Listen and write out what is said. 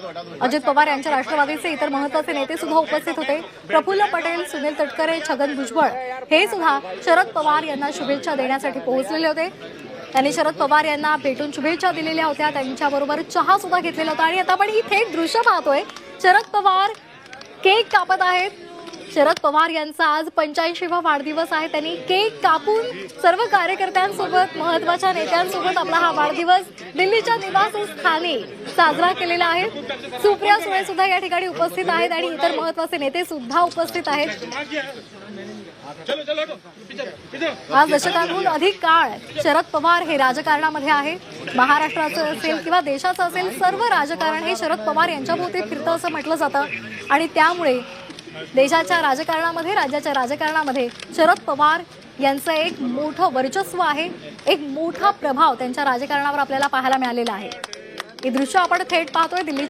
अजित पवार यांच्या राष्ट्रवादीचे इतर महत्त्वाचे नेते सुद्धा उपस्थित होते। प्रफुल्ल पटेल, सुनील तटकरे, छगन भुजबळ हे सुद्धा शरद पवार यांना शुभेच्छा देण्यासाठी पोहोचलेले होते। त्यांनी शरद पवार यांना भेटून शुभेच्छा दिलेल्या होत्या, त्यांच्याबरोबर चहा सुद्धा घेतलेला होता। आणि आता आपण ही थेट दृश्य पाहतोय, शरद पवार केक कापत आहेत। शरद पवार यांचा आज 85वा वाढदिवस आहे। त्यांनी केक कापून सर्व कार्यकर्त्यांसोबत, महत्त्वाच्या नेत्यांसोबत आपला हा वाढदिवस दिल्लीच्या निवासस्थानी साजरा केलेला आहे। सुप्रिया सुळे सुद्धा या ठिकाणी उपस्थित आहेत आणि इतर महत्त्वाचे नेते सुद्धा उपस्थित आहेत। आज दशकांहून अधिक काळ शरद पवार हे राजकारणामध्ये आहे। महाराष्ट्राचं असेल किंवा देशाचं असेल, सर्व राजकारण हे शरद पवार यांच्याभोवती फिरतं असं म्हटलं जातं। आणि त्यामुळे देशाच्या राजकारणामध्ये, राज्याच्या राजकारणामध्ये शरद पवार यांचं एक मोठं वर्चस्व आहे, एक मोठा प्रभाव त्यांच्या राजकारणावर आपल्याला पाहायला मिळालेला आहे। हे दृश्य आपण थेट पाहतोय दिल्ली